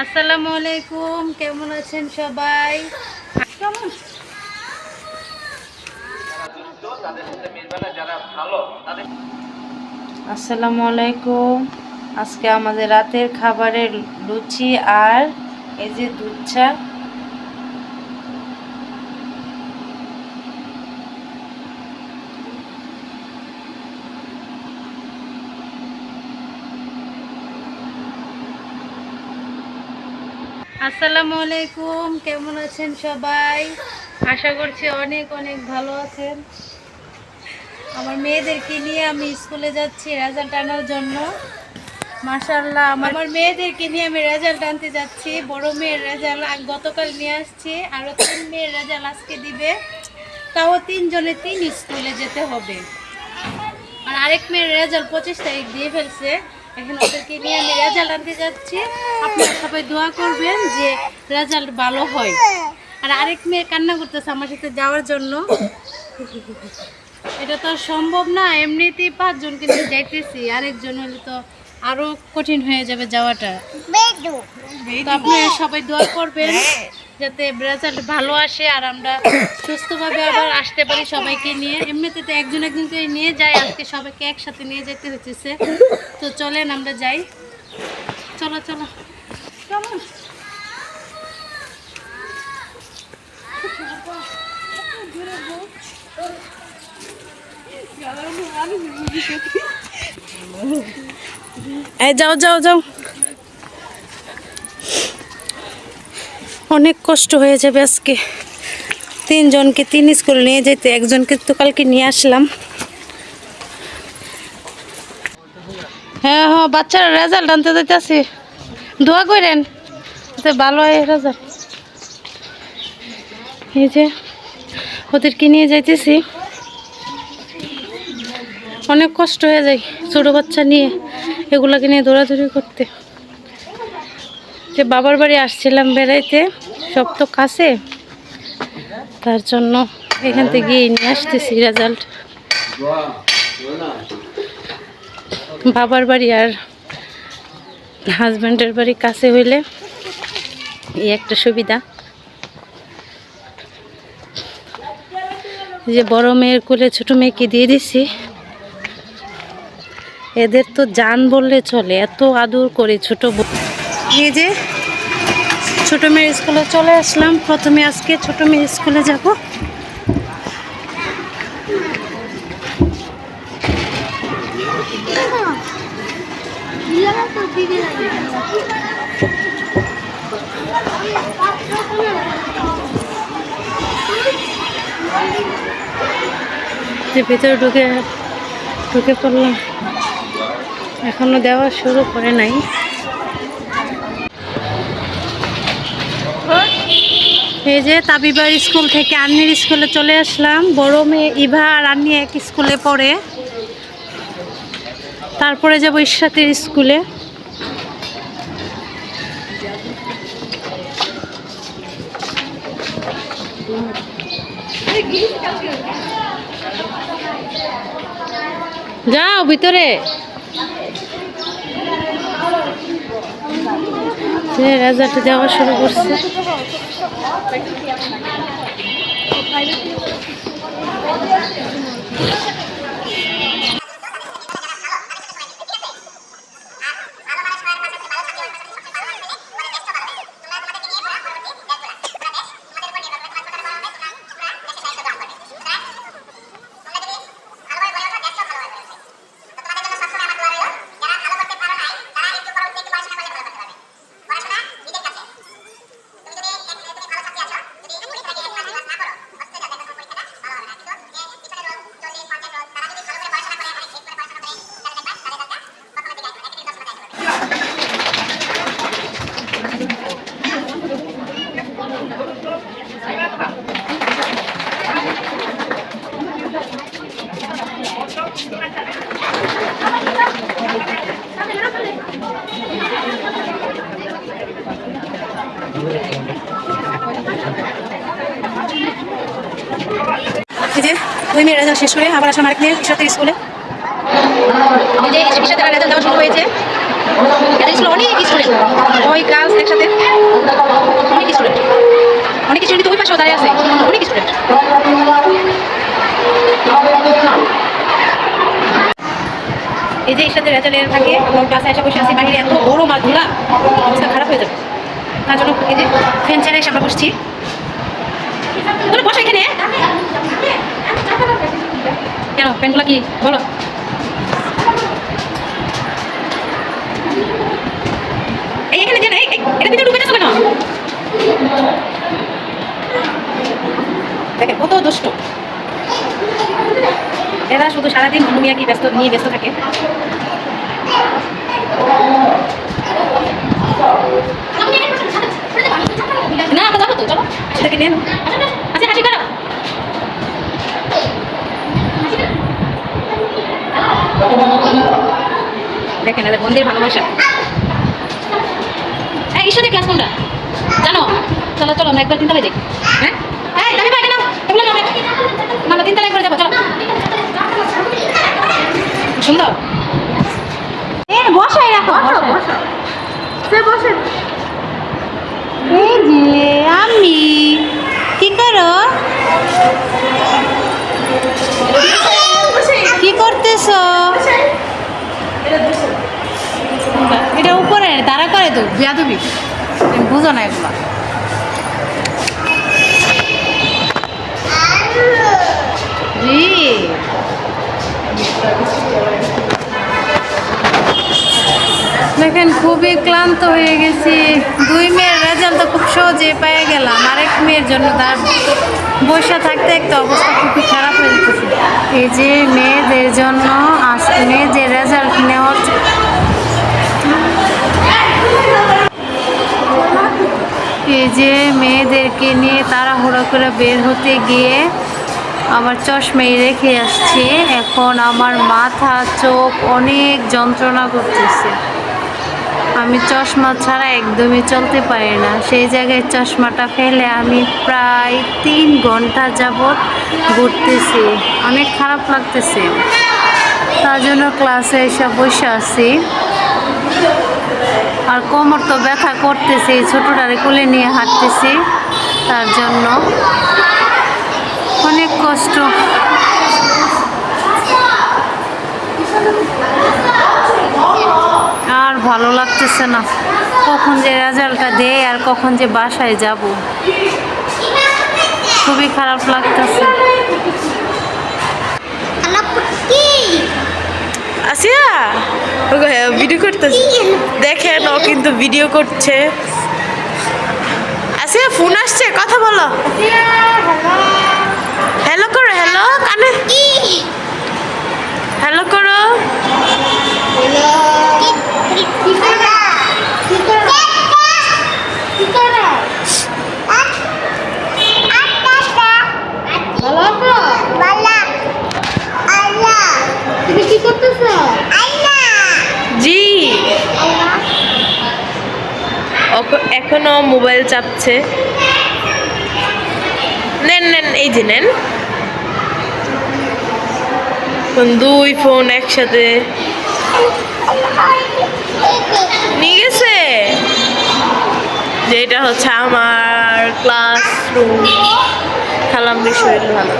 আসসালামু আলাইকুম, কেমন আছেন সবাই? কেমন? আসসালামু আলাইকুম। আজকে আমাদের রাতের খাবারের লুচি আর এই যে দুধ চা। আসসালামু আলাইকুম, কেমন আছেন সবাই? আশা করছি অনেক অনেক ভালো আছেন। আমার মেয়েদেরকে নিয়ে আমি স্কুলে যাচ্ছি রেজাল্ট আনার জন্য। মাশাআল্লাহ, আমার মেয়েদেরকে নিয়ে আমি রেজাল্ট আনতে যাচ্ছি। বড় মেয়ের রেজাল্ট গতকাল নিয়ে আসছি, আরও 3 মেয়ের রেজাল্ট আজকে দিবে। তাও 3 জনে 3 স্কুলে যেতে হবে। আর আরেক মেয়ের রেজাল্ট 25 তারিখ দিয়ে ফেলছে। এখন ওদেরকে নিয়ে আমি রেজাল্ট আনতে যাচ্ছি। আপনারা সবাই দোয়া করবেন যে রেজাল্ট ভালো হয়। আর আরেক মেয়ে কান্না করতেছে আমার সাথে যাওয়ার জন্য। এটা তো সম্ভব না, এমনিতেই 5 জনকে নিয়ে যাইতেছি, আরেকজন হলে তো আরো কঠিন হয়ে যাবে যাওয়াটা। তো আপনারা সবাই দোয়া করবেন যাতে রেজাল্ট ভালো আসে আর আমরা সুস্থভাবে আবার আসতে পারি সবাইকে নিয়ে। এমনিতে তো একজন একজনকে নিয়ে যাই, আজকে সবাইকে একসাথে নিয়ে যেতে হচ্ছে। তো চলেন আমরা যাই। চলো চলো। কেমন? এই যাও যাও যাও, অনেক কষ্ট হয়ে যাবে আজকে। 3 জনকে 3 স্কুল নিয়ে যেতে, একজনকে তো কালকে নিয়ে আসলাম। হ্যাঁ হ্যাঁ, বাচ্চারা রেজাল্ট আনতে যাইতেছি, দোয়া করেন যাতে ভালো হয় রেজাল্ট। এই যে ওদেরকে নিয়ে যাইতেছি, অনেক কষ্ট হয়ে যায় ছোটো বাচ্চা নিয়ে এগুলাকে নিয়ে দৌড়াদৌড়ি করতে। যে বাবার বাড়ি আসছিলাম বেড়াইতে, সব তো কাছে, তার জন্য এখান থেকে নিয়ে আসতেছি রেজাল্ট। বাবার বাড়ি আর হাজব্যান্ডের বাড়ি কাছে হইলে এই একটা সুবিধা। যে বড় মেয়ের কোলে ছোট মেয়েকে দিয়ে দিছি। এদের তো জান বললে চলে, এত আদর করে ছোট। এই যে ছোট মেয়ের স্কুলে চলে আসলাম। প্রথমে আজকে ছোট মেয়ের স্কুলে যাব। ভেতরে ঢুকে পড়লাম, এখনো দেওয়া শুরু করে নাই। এই যে তাবিবার স্কুল থেকে আন্নির স্কুলে চলে আসলাম। বড় মেয়ে ইভা আর আন্নি এক স্কুলে পড়ে। তারপরে যাবো ইশরাতের স্কুলে। যাও ভিতরে। রেজাল্ট দেওয়া শুরু করছে। যে 2 মেয়ের রেজাল্ট শেষ করে আবার আসলাম আরেক মেয়ের ইশরাতের স্কুলে। এই যে ইশরাতের রেজাল্ট দেওয়া শুরু হয়েছে। এটা স্কুলে অনেক স্টুডেন্ট, ওই গার্লস একসাথে অনেক স্টুডেন্ট, অনেক স্টুডেন্ট তো ওই পাশেও দাঁড়িয়ে আছে, অনেক স্টুডেন্ট। এই যে এর সাথে রেজাল্টের থাকে ক্লাসে এসে বসে আছি, বাইরে এত বড় মাছগুলা, অবস্থা খারাপ হয়ে যাবে। তার জন্য এই যে ফ্যান ছেড়ে এসে আমরা বসছি। তুমি বসো এখানে। কেন ফ্যানগুলো কি বলো? এইখানে যে এটা ভিতরে ঢুকে যাচ্ছে কেন? দেখেন কত দুষ্ট এরা, শুধু সারাদিন ঘুমিয়ে কি ব্যস্ত নিয়ে ব্যস্ত থাকে। না আমরা যাবো তো, চলো সেটাকে নেন। আচ্ছা হাসি করো। দেখেন এদের বন্ধের ভালোবাসা। ঈশ্বরের ক্লাস কোনটা জানো? চলো চলো আমরা একবার 3 তলায় যাই। হ্যাঁ হ্যাঁ আমি পাই না এগুলো না, আমরা 3 তলায় করে যাবো। চলো সুন্দর। বসাই রাখো, বসে। এই যে আমি কি করো, কি করতেছ? এটা উপরে তারা করে তো বিয়াদবি, বুঝো না এগুলো। জি দেখেন খুবই ক্লান্ত হয়ে গেছি। 2 মেয়ের রেজাল্ট তো খুব সহজে পেয়ে গেলাম, আরেক মেয়ের জন্য তার বসে থাকতে একটা অবস্থা খুবই খারাপ হয়ে যেতেছে। এই যে মেয়েদের জন্য মেয়েদের রেজাল্ট নেওয়ার, এই যে মেয়েদেরকে নিয়ে তাড়াহুড়ো করে বের হতে গিয়ে আমার চশমাই রেখে আসছি। এখন আমার মাথা চোখ অনেক যন্ত্রণা করতেছে, আমি চশমা ছাড়া একদমই চলতে পারি না। সেই জায়গায় চশমাটা ফেলে আমি প্রায় 3 ঘন্টা যাবৎ ঘুরতেছি, অনেক খারাপ লাগতেছে। তার জন্য ক্লাসে এসে বসে আছি, আর কোমর তো ব্যথা করতেছে, ছোটোটারে কোলে নিয়ে হাঁটতেছি, তার জন্য অনেক কষ্ট। আর ভালো লাগতেছে না, কখন যে রেজাল্টটা দেয় আর কখন যে বাসায় যাব, খুবই খারাপ লাগতেছে। আসিয়া ভিডিও করতেছে, দেখেন ও কিন্তু ভিডিও করছে। আসিয়া ফোন আসছে, কথা বলো। হ্যালো করো, হ্যালো কানে হ্যালো করো। তুমি কি করতেছো? জি এখনো মোবাইল চাপছে। নেন নেন, এই যে নেন। 2 ফোন একসাথে নিয়ে গেছে। যেটা হচ্ছে আমার ক্লাসরুম। খালাম্বির শরীর ভালো।